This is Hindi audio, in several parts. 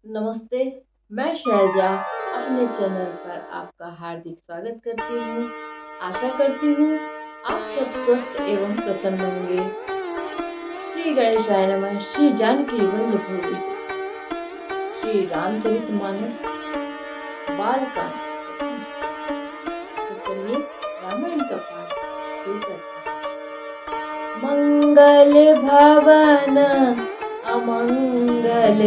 नमस्ते, मैं शैलजा अपने चैनल पर आपका हार्दिक स्वागत करती हूँ। आशा करती हूँ आप सब स्वस्थ एवं प्रसन्न होंगे। श्री गणेशाय नमः। श्री जानकी वल्लभ भूमि, श्री रामचरितमानस बालकांड। तो चलिए रामायण का पाठ शुरू करते हैं। मंगल भवन अमंगल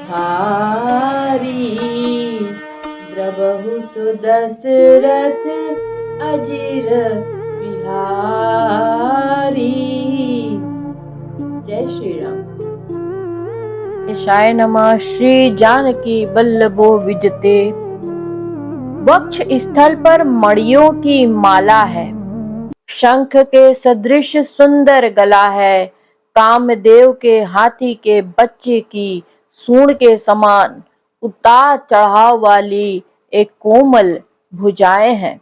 हारी, द्रवहु सुदशरथ अजिर बिहारी। जय श्री राम। गणेशाय नमः। श्री जानकी वल्लभो विजते। वक्ष स्थल पर मणियों की माला है, शंख के सदृश सुंदर गला है, कामदेव के हाथी के बच्चे की सूंड के समान उतार चढ़ाव वाली एक कोमल भुजाएं हैं,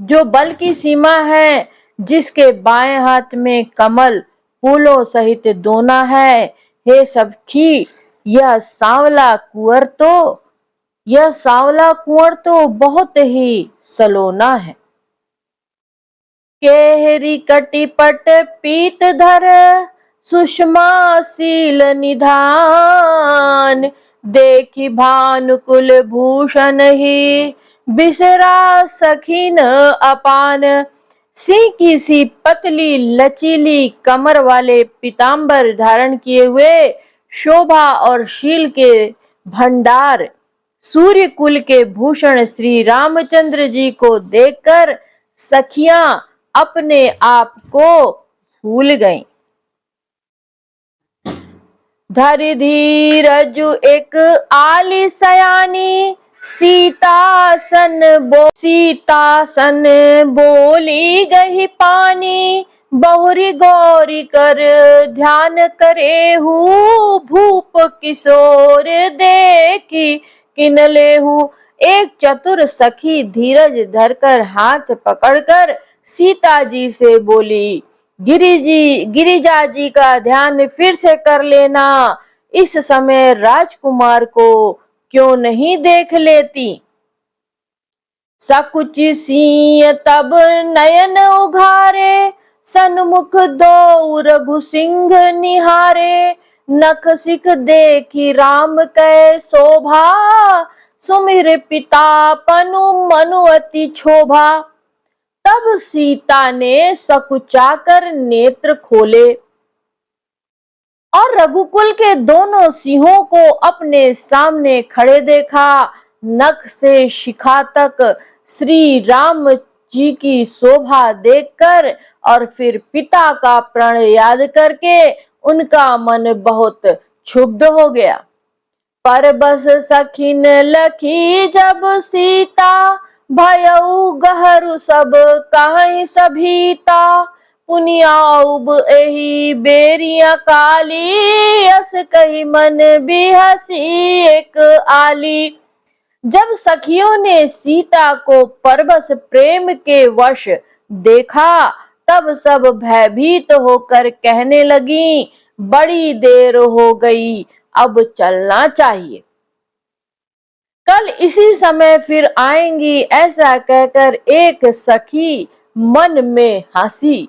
जो बल की सीमा है, जिसके बाएं हाथ में कमल फूलों सहित दोना है। हे सखी, यह सांवला कुंवर तो बहुत ही सलोना है। केहरी कटिपट पीतधर, सुषमा शील निधान, देखी भानुकुल भूषण ही, बिसरा सखीन अपान। सिंह की सी पतली लचीली कमर वाले पीतांबर धारण किए हुए, शोभा और शील के भंडार सूर्य कुल के भूषण श्री रामचंद्र जी को देखकर सखियां अपने आप को भूल गईं। धरि धीरजु एक आली सयानी, सीतासन बोली गही पानी। बहुरी गौरी कर ध्यान करे हूँ, भूप किशोर देखी किन लेहू। एक चतुर सखी धीरज धरकर हाथ पकड़कर सीता जी से बोली, गिरिजा जी का ध्यान फिर से कर लेना। इस समय राजकुमार को क्यों नहीं देख लेती। सकुचि सिंह तब नयन उघारे, सन्मुख दो रघु सिंह निहारे। नख सिख देखी राम कै शोभा, सुमिर पिता पनु मनु अति क्षोभा। तब सीता ने सकुचाकर नेत्र खोले और रघुकुल के दोनों सिंहों को अपने सामने खड़े देखा। नख से शिखा तक श्री राम जी की शोभा देखकर और फिर पिता का प्रण याद करके उनका मन बहुत क्षुब्ध हो गया। पर बस सखिन लखी जब सीता, भयउ गहरु सब कहीं सभीता। पुनियाउब एही बेरिया काली, यस कही मन बिहसी एक आली। जब सखियों ने सीता को परबस प्रेम के वश देखा, तब सब भयभीत होकर कहने लगी, बड़ी देर हो गई, अब चलना चाहिए। कल इसी समय फिर आएंगी, ऐसा कहकर एक सखी मन में हंसी।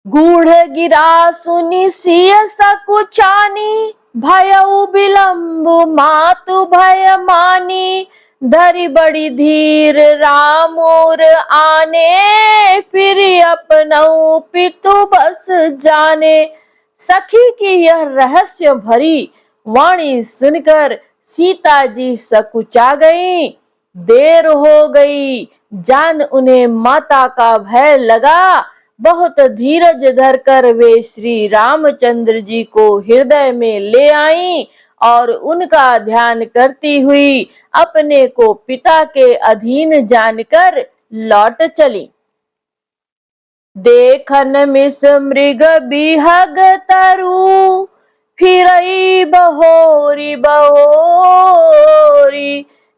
गूढ़ गिरा सुनी सिय सकुचानी, भयउ विलंबु मातु भय मानी। धरि बड़ी धीर रामोर आने, फिर अपनऊ पितु बस जाने। सखी की यह रहस्य भरी वाणी सुनकर सीता जी सकुचा गईं। देर हो गई जान उन्हें माता का भय लगा। बहुत धीरज धरकर वे श्री रामचंद्र जी को हृदय में ले आईं और उनका ध्यान करती हुई अपने को पिता के अधीन जानकर लौट चली। देखन मिस मृग बिहग तरु, फिरई बहोरी बहोरी।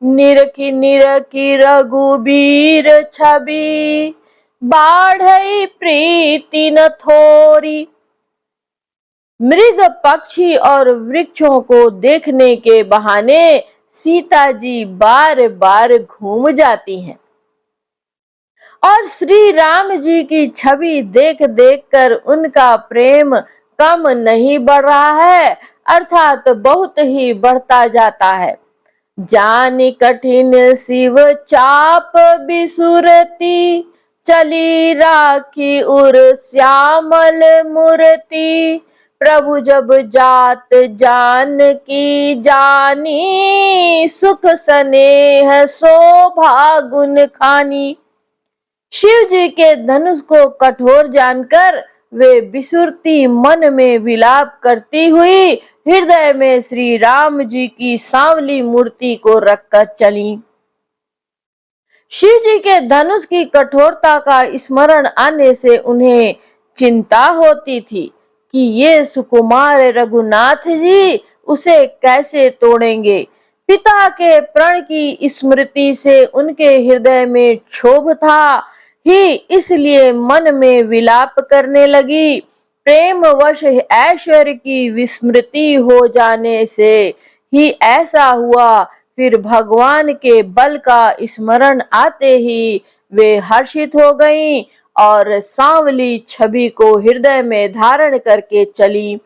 निरखी रघुबीर छवि, बाढ़ई प्रीति न थोरी। मृग, पक्षी और वृक्षों को देखने के बहाने सीता जी बार बार घूम जाती हैं और श्री राम जी की छवि देख देख कर उनका प्रेम कम नहीं बढ़ रहा है, अर्थात बहुत ही बढ़ता जाता है। जानि कठिन शिव चाप बिसुरती, चली राखी उर श्यामल मूर्ति। प्रभु जब जात जान की जानी, सुख स्नेह शोभा गुण खानी। शिव जी के धनुष को कठोर जानकर वे बिसुरती मन में विलाप करती हुई हृदय में श्री राम जी की सांवली मूर्ति को रखकर चली। शिव जी के धनुष की कठोरता का स्मरण आने से उन्हें चिंता होती थी कि ये सुकुमार रघुनाथ जी उसे कैसे तोड़ेंगे। पिता के प्रण की स्मृति से उनके हृदय में क्षोभ था ही, इसलिए मन में विलाप करने लगी। प्रेमवश ऐश्वर्य की विस्मृति हो जाने से ही ऐसा हुआ। फिर भगवान के बल का स्मरण आते ही वे हर्षित हो गईं और सांवली छवि को हृदय में धारण करके चली।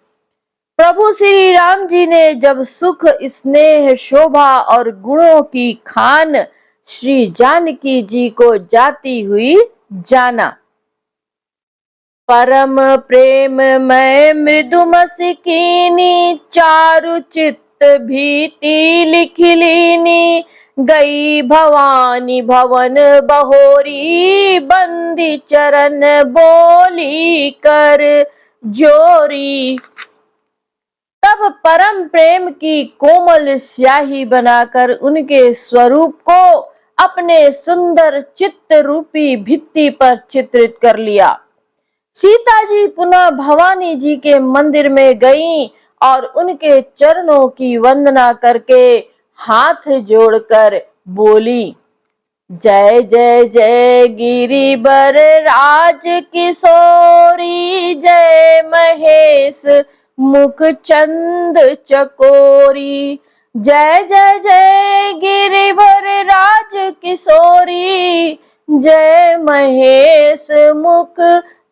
प्रभु श्री राम जी ने जब सुख, स्नेह, शोभा और गुणों की खान श्री जानकी जी को जाती हुई जाना। परम प्रेम मैं मृदु मस्कीनी, चारु चित्त भीति लिख लीनी। गई भवानी भवन बहोरी, बंदी चरण बोली कर जोरी। तब परम प्रेम की कोमल स्याही बनाकर उनके स्वरूप को अपने सुंदर चित्त रूपी भित्ति पर चित्रित कर लिया। सीता जी पुनः भवानी जी के मंदिर में गईं और उनके चरणों की वंदना करके हाथ जोड़कर बोली, जय जय जय गिरिवर राज किशोरी, जय महेश मुख चंद चकोरी। जय जय जय गिरिवर राज किशोरी, जय महेश मुख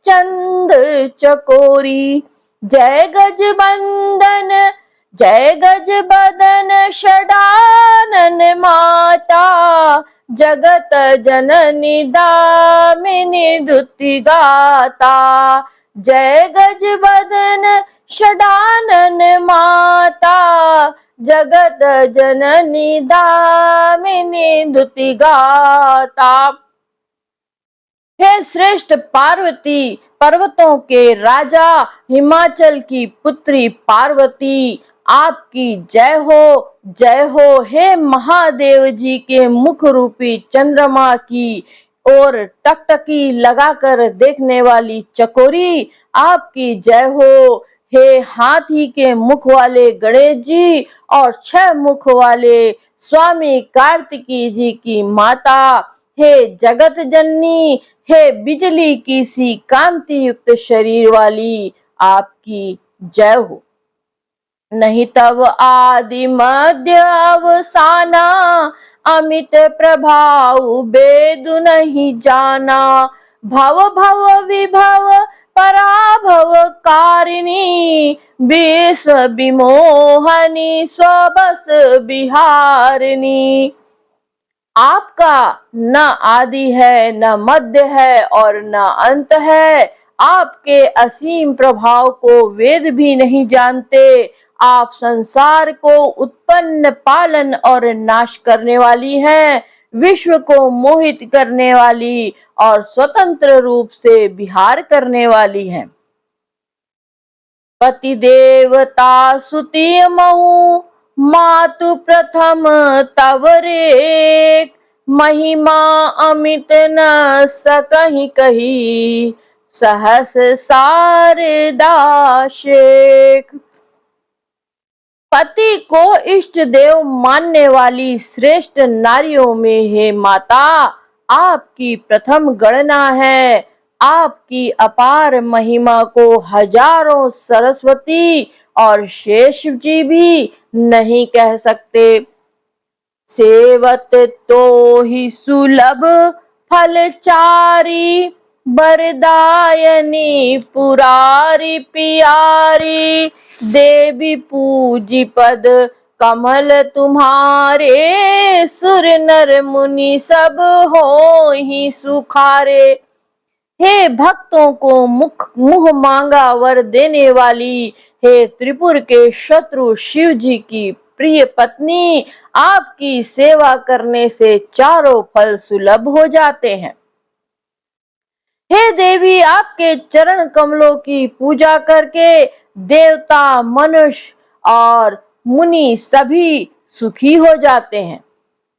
चंद चकोरी। जय गज बंदन, जय गज बदन षडानन माता, जगत जननी दामिनी दुति गाता। जय गज बदन षडानन माता, जगत जननी दामिनी दुति गाता। हे श्रेष्ठ पार्वती, पर्वतों के राजा, हिमाचल की पुत्री पार्वती, आपकी जय हो, जय हो। हे महादेव जी के मुख रूपी चंद्रमा की और टकटकी लगाकर देखने वाली चकोरी, आपकी जय हो। हे हाथी के मुख वाले गणेश जी और 6 मुख वाले स्वामी कार्तिकी जी की माता, हे जगत जननी, हे बिजली की सी कांति युक्त शरीर वाली, आपकी जय हो। नहीं तब आदि मध्य अवसाना, अमित प्रभाव बेदु नहीं जाना। भव भव विभव पराभव कारिणी, विश्व विमोहनी स्वबस बिहारिणी। आपका न आदि है, न मध्य है और न अंत है। आपके असीम प्रभाव को वेद भी नहीं जानते। आप संसार को उत्पन्न, पालन और नाश करने वाली हैं, विश्व को मोहित करने वाली और स्वतंत्र रूप से विहार करने वाली हैं। पति देवता सुति महु, मातु प्रथम तव रेख। महिमा अमित न सकहि कही, सहस शारदा शेख। पति को इष्ट देव मानने वाली श्रेष्ठ नारियों में हे माता, आपकी प्रथम गणना है। आपकी अपार महिमा को हजारों सरस्वती और शेष जी भी नहीं कह सकते। सेवत तो ही सुलभ फलचारी, बरदायनी पुरारी पियारी, देवी पूजी पद कमल तुम्हारे, सुर नर मुनि सब हो ही सुखारे। हे भक्तों को मुंह मांगा वर देने वाली, हे त्रिपुर के शत्रु शिव जी की प्रिय पत्नी, आपकी सेवा करने से चारों फल सुलभ हो जाते हैं। हे देवी, आपके चरण कमलों की पूजा करके देवता, मनुष्य और मुनि सभी सुखी हो जाते हैं।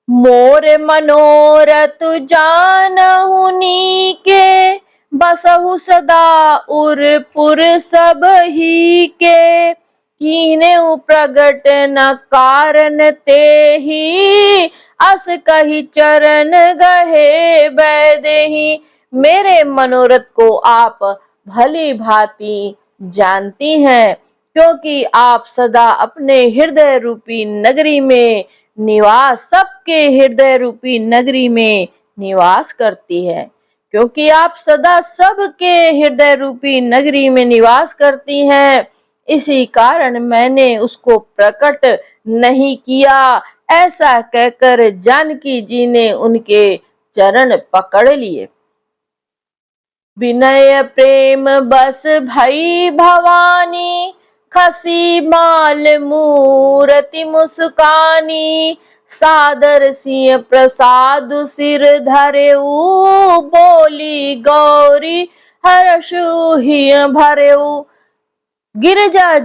मोर मनोरथ जानहु नीके, बसहु सदा उरपुर सब ही के, कीन्हु प्रगट न कारण तेहि, अस कहि चरण गहे बैदेहि। मेरे मनोरथ को आप भली भांति जानती हैं, क्योंकि आप सदा अपने हृदय रूपी नगरी में सबके हृदय रूपी नगरी में निवास करती है। क्योंकि आप सदा सबके हृदय रूपी नगरी में निवास करती हैं, इसी कारण मैंने उसको प्रकट नहीं किया। ऐसा कहकर जानकी जी ने उनके चरण पकड़ लिए। विनय प्रेम बस भई भवानी, खसी माल मूरति मुस्कानी, सादर सिंह प्रसाद सिर धरेऊ, बोली गौरी हर्षु हिय भरेऊ। गिरिजा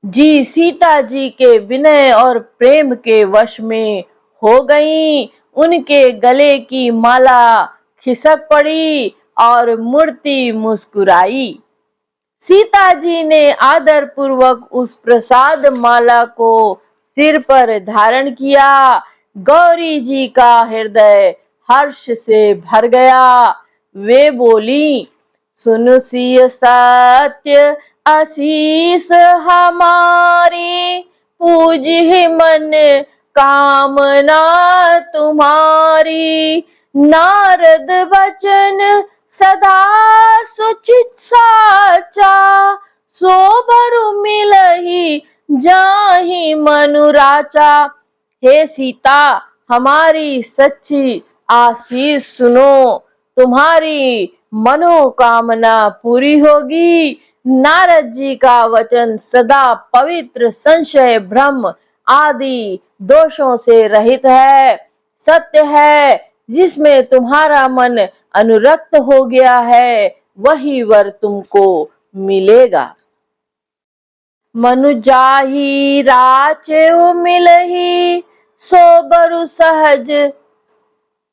जी सीता जी के विनय और प्रेम के वश में हो गईं। उनके गले की माला खिसक पड़ी और मूर्ति मुस्कुराई। सीता जी ने आदर पूर्वक उस प्रसाद माला को सिर पर धारण किया। गौरी जी का हृदय हर्ष से भर गया। वे बोली, सुनु सिय सत्य आशीष हमारी, पूजी मन कामना तुम्हारी। नारद वचन सदा सुचित साचा, सोबरु मिलहि जाहि मनुराचा। हे सीता, हमारी सच्ची आशीष सुनो, तुम्हारी मनोकामना पूरी होगी। नारद जी का वचन सदा पवित्र, संशय, भ्रम आदि दोषों से रहित है, सत्य है। जिसमें तुम्हारा मन अनुरक्त हो गया है, वही वर तुमको मिलेगा। मनु जाहि राचेउ मिलहि, सोबरु सहज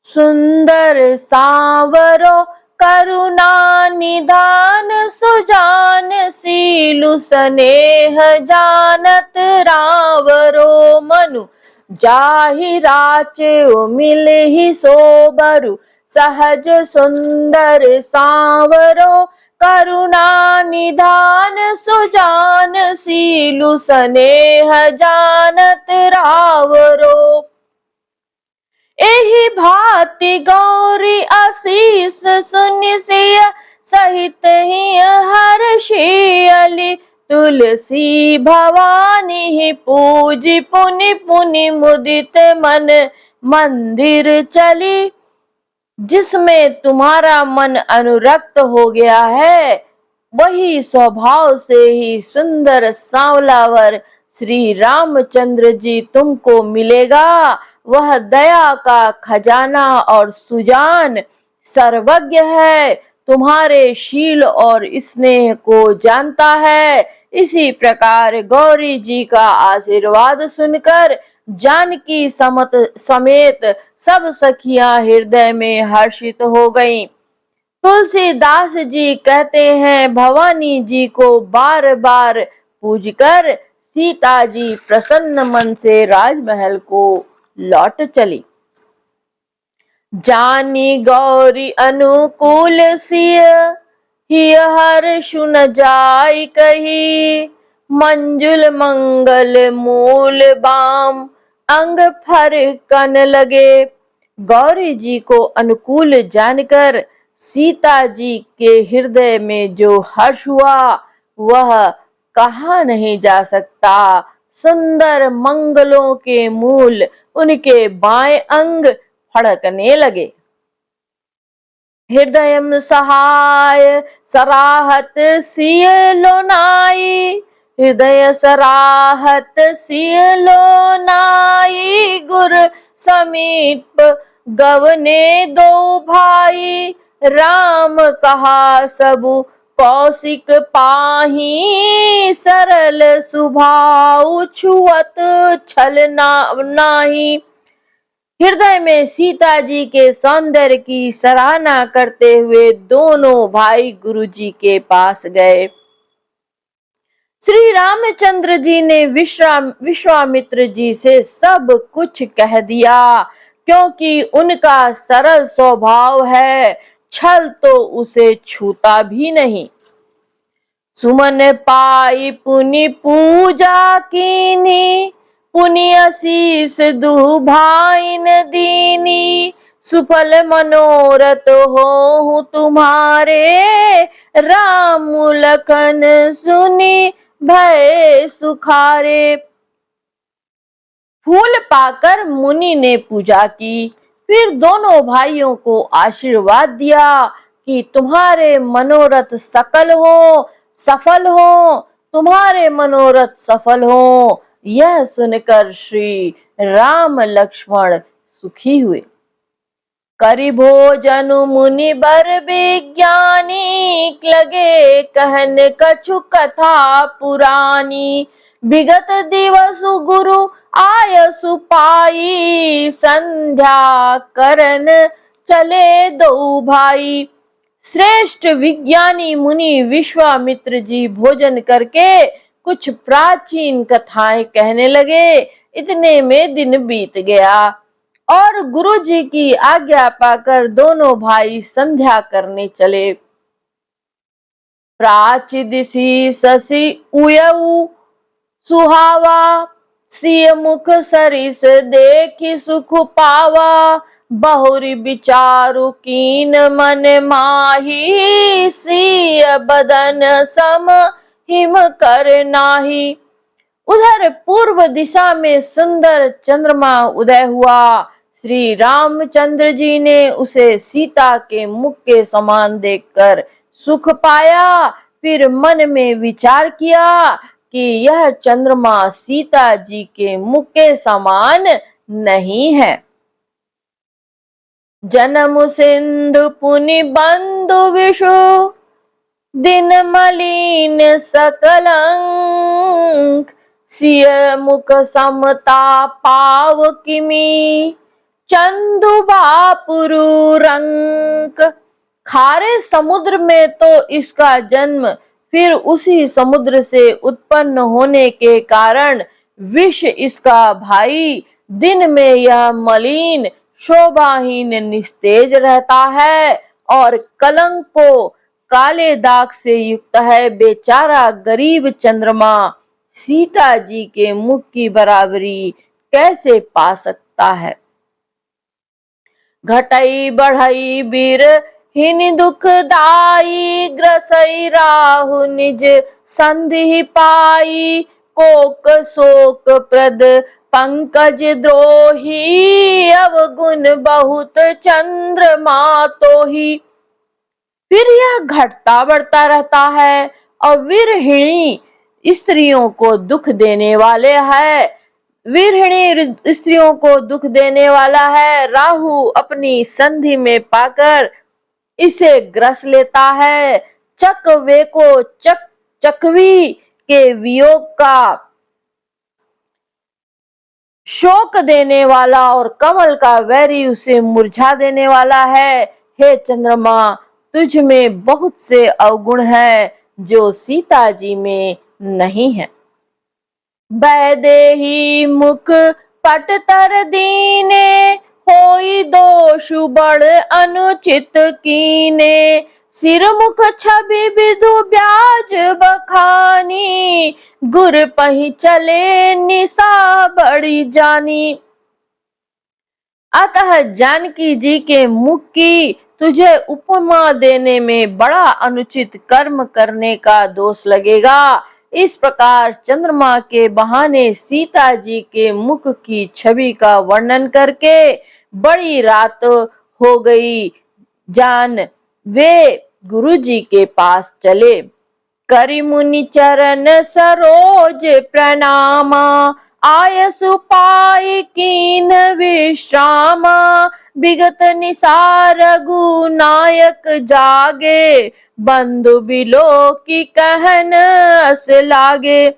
सुंदर सांवरो, करुणा निधान सुजान सीलु स्नेह जानत रावरो। मनु जाहि राचेउ मिलहि, सोबरु सहज सुंदर सांवरो, करुणा निधान सुजान सीलु स्नेह जानत रावरो। एहि भांति गौरी आशीष सुनि सिय सहित ही हर्षियली, तुलसी भवानी पूजी पुनि पुनि मुदित मन मंदिर चली। जिसमें तुम्हारा मन अनुरक्त हो गया है, वही स्वभाव से ही सुंदर सांवलावर श्री रामचंद्र जी तुमको मिलेगा। वह दया का खजाना और सुजान सर्वज्ञ है, तुम्हारे शील और स्नेह को जानता है। इसी प्रकार गौरी जी का आशीर्वाद सुनकर जानकी समेत सब सखियां हृदय में हर्षित हो गईं। तुलसीदास जी कहते हैं, भवानी जी को बार बार पूजकर सीता जी प्रसन्न मन से राजमहल को लौट चली। जानी गौरी अनुकूल सिय हिय हर्ष न जाय कही, मंजुल मंगल मूल बाम अंग फरकन लगे। गौरी जी को अनुकूल जानकर सीता जी के हृदय में जो हर्ष हुआ वह कहा नहीं जा सकता। सुंदर मंगलों के मूल उनके बाएं अंग फड़कने लगे। हृदयम सहाय सराहत सिय लोनाई, हृदय सराहत सिय लोनाई, गुर समीप गवने दो भाई, राम कहा सबु कौशिक पाही, सरल सुभाव छुअत छल नाही। हृदय में सीता जी के सौंदर्य की सराहना करते हुए दोनों भाई गुरु जी के पास गए। श्री रामचंद्र जी ने विश्वामित्र जी से सब कुछ कह दिया, क्योंकि उनका सरल स्वभाव है, छल तो उसे छूता भी नहीं। सुमन पाई पुनि पूजा कीनी, पुनि आशीष दुहु भाइन दीनी, सुफल मनोरथ होहु तुम्हारे, राम लखन सुनी भय सुखारे। फूल पाकर मुनि ने पूजा की, फिर दोनों भाइयों को आशीर्वाद दिया कि तुम्हारे मनोरथ सफल हो, तुम्हारे मनोरथ सफल हो। यह सुनकर श्री राम लक्ष्मण सुखी हुए। करि भोजन मुनि बर विज्ञानी, लगे कहन कछु कथा पुरानी, विगत दिवस गुरु आयसु पाई, संध्या करन चले दो भाई। श्रेष्ठ विज्ञानी मुनि विश्वामित्र जी भोजन करके कुछ प्राचीन कथाएं कहने लगे। इतने में दिन बीत गया और गुरु जी की आज्ञा पाकर दोनों भाई संध्या करने चले। प्राची दिशि शशि उयऊ सुहावा, सिय मुख सरिस देखि सुख पावा, बहुरी विचारु कीन मन माही, सिय बदन सम हिम कर नाही। उधर पूर्व दिशा में सुंदर चंद्रमा उदय हुआ। श्री रामचंद्र जी ने उसे सीता के मुख के समान देखकर सुख पाया। फिर मन में विचार किया कि यह चंद्रमा सीता जी के मुख के समान नहीं है। जन्म सिंधु पुनि बंधु विषु, दिन मलिन सकलंक, सिय मुख समता पाव किमी, चंदु बापुरु रंक। खारे समुद्र में तो इसका जन्म, फिर उसी समुद्र से उत्पन्न होने के कारण विष इसका भाई, दिन में यह मलिन शोभाहीन निस्तेज रहता है और कलंक को काले दाग से युक्त है। बेचारा गरीब चंद्रमा सीता जी के मुख की बराबरी कैसे पा सकता है। घटई बढ़ई बीर हिन दुखदाई, ग्रसई राहु निज संधि पाई, कोक शोक प्रद पंकज द्रोही, अवगुण बहुत चंद्रमा तोही। फिर यह घटता बढ़ता रहता है और विरहिणी स्त्रियों को दुख देने वाले है। विरहिणी स्त्रियों को दुख देने वाला है। राहु अपनी संधि में पाकर इसे ग्रस लेता है। चकवे को चकवी के वियोग का शोक देने वाला और कमल का वैरी उसे मुरझा देने वाला है। हे चंद्रमा, तुझ में बहुत से अवगुण है जो सीता जी में नहीं है। वैदेही मुख पट तर दीने, होई दोष बड़ अनुचित कीने, सिर मुख छवि विधु ब्याज बखानी, गुर पही चले निशा बड़ी जानी। अतः जानकी जी के मुख की तुझे उपमा देने में बड़ा अनुचित कर्म करने का दोष लगेगा। इस प्रकार चंद्रमा के बहाने सीता जी के मुख की छवि का वर्णन करके बड़ी रात हो गई। जान वे गुरु जी के पास चले। करि मुनि चरण सरोज प्रणामा, आयस उपाय कीन विश्रामा, विगत निसार रघु नायक जागे, बंधु बिलो की कहन अस लागे।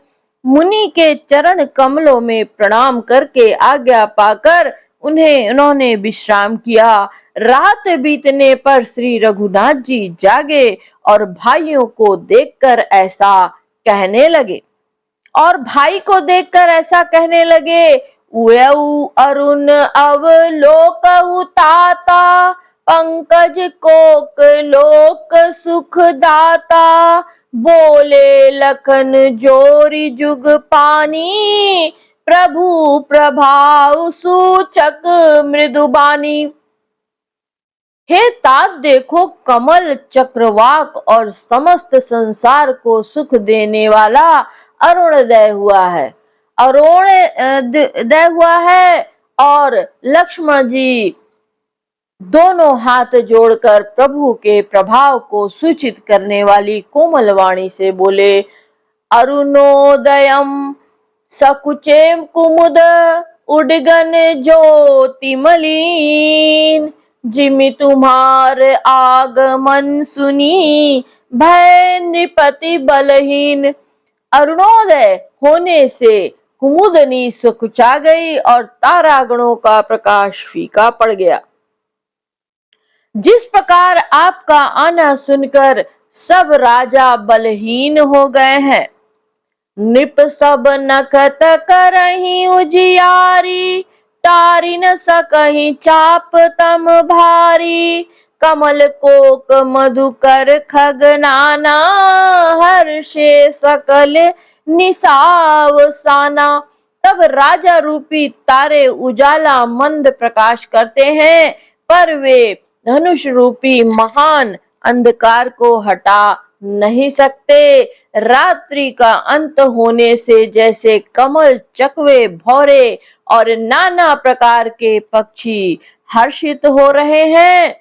मुनि के चरण कमलों में प्रणाम करके आज्ञा पाकर उन्होंने विश्राम किया। रात बीतने पर श्री रघुनाथ जी जागे और भाइयों को देखकर ऐसा कहने लगे उयऊ अरुण अवलोकहु ताता, पंकज कोक लोक सुख दाता, बोले लखन जोरी जुग पानी, प्रभु प्रभाव सूचक मृदुबानी। हे तात देखो, कमल चक्रवाक और समस्त संसार को सुख देने वाला अरुणोदय हुआ है। अरुणोदय हुआ है और लक्ष्मण जी दोनों हाथ जोड़कर प्रभु के प्रभाव को सूचित करने वाली कोमल वाणी से बोले, अरुणोदयम सकुचेम कुमुद उडगन ज्योति मलिन, जिमि तुम्हार आगमन सुनी भय नृपति बलहीन। अरुणोदय होने से कुमुदनी सकुचा गई और तारागणों का प्रकाश फीका पड़ गया। जिस प्रकार आपका आना सुनकर सब राजा बलहीन हो गए हैं, नृप सब नखत करही उजियारी, टारी न सकही चाप तम भारी, कमल कोक मधुकर खगनाना, हर्षे सकल निसावसाना। तब राजा रूपी तारे उजाला मंद प्रकाश करते हैं, पर वे धनुष रूपी महान अंधकार को हटा नहीं सकते। रात्रि का अंत होने से जैसे कमल चकवे भौरे और नाना प्रकार के पक्षी हर्षित हो रहे हैं,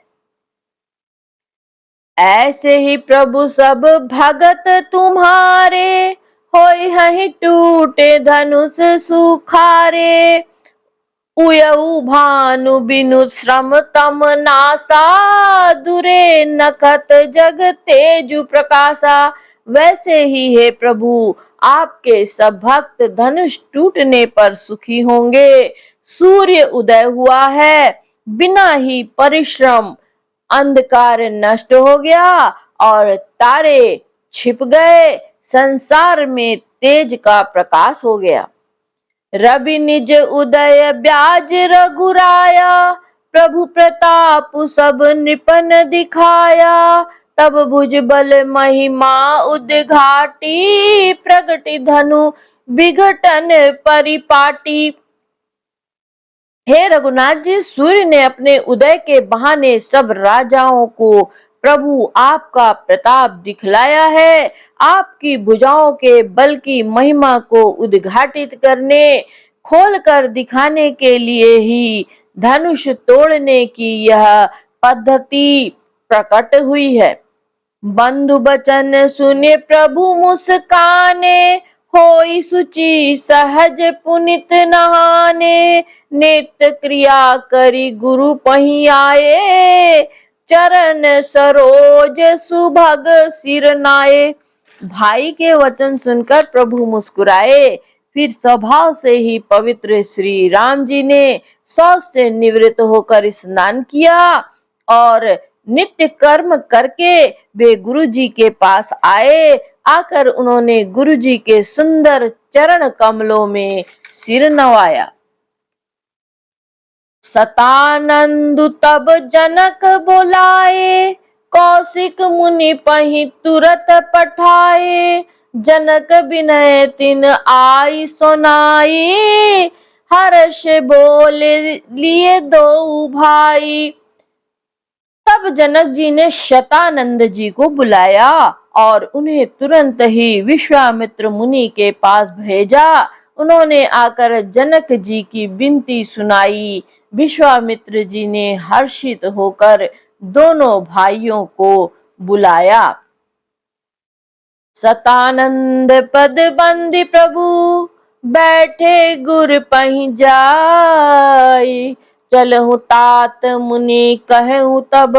ऐसे ही प्रभु सब भगत तुम्हारे, होय हहि टूटे धनुष सुखारे, उयऊ भानु बिनु श्रम तम नासा, दुरे नखत जग तेजु प्रकाशा। वैसे ही हे प्रभु, आपके सब भक्त धनुष टूटने पर सुखी होंगे। सूर्य उदय हुआ है, बिना ही परिश्रम अंधकार नष्ट हो गया और तारे छिप गए, संसार में तेज का प्रकाश हो गया। रवि निज उदय ब्याज रघुराया, प्रभु प्रताप सब नृपन दिखाया, तब भुज बल महिमा उद्घाटी, प्रगति धनु विघटन परिपाटी। हे रघुनाथ जी, सूर्य ने अपने उदय के बहाने सब राजाओं को प्रभु आपका प्रताप दिखलाया है। आपकी भुजाओं के बल की महिमा को उद्घाटित करने, खोलकर दिखाने के लिए ही धनुष तोड़ने की यह पद्धति प्रकट हुई है। बंधु बचन सुने प्रभु मुस्काने, होई सुचि सहज पुनित नहाने, नित्य क्रिया करी गुरु पही आए, चरण सरोज सुभग सिर नाये। भाई के वचन सुनकर प्रभु मुस्कुराए। फिर स्वभाव से ही पवित्र श्री राम जी ने शौच से निवृत्त होकर स्नान किया और नित्य कर्म करके वे गुरु जी के पास आए। आकर उन्होंने गुरु जी के सुंदर चरण कमलों में सिर नवाया। सतानंद तब जनक बुलाए, कौशिक मुनि पहि तुरत पठाए। जनक विनय तिन आई सुनाई, हर्ष बोले लिए दो भाई। तब जनक जी ने शतानंद जी को बुलाया और उन्हें तुरंत ही विश्वामित्र मुनि के पास भेजा। उन्होंने आकर जनक जी की विनती सुनाई। विश्वामित्र जी ने हर्षित होकर दोनों भाइयों को बुलाया। सतानंद पद बंदी प्रभु, बैठे गुर पहि जाय। चलहु तात मुनि कहूँ तब,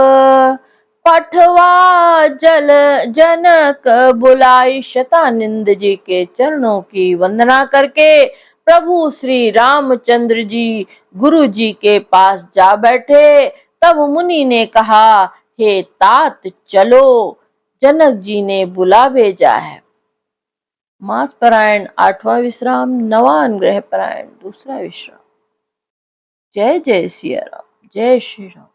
पठवा जल जनक बुलाई। शतानंद जी के चरणों की वंदना करके प्रभु श्री रामचंद्र जी गुरु जी के पास जा बैठे। तब मुनि ने कहा, हे तात चलो, जनक जी ने बुला भेजा है। मास परायण 8वां विश्राम, नवान ग्रह परायण 2रा विश्राम। जय जय सिया राम, जय श्री राम।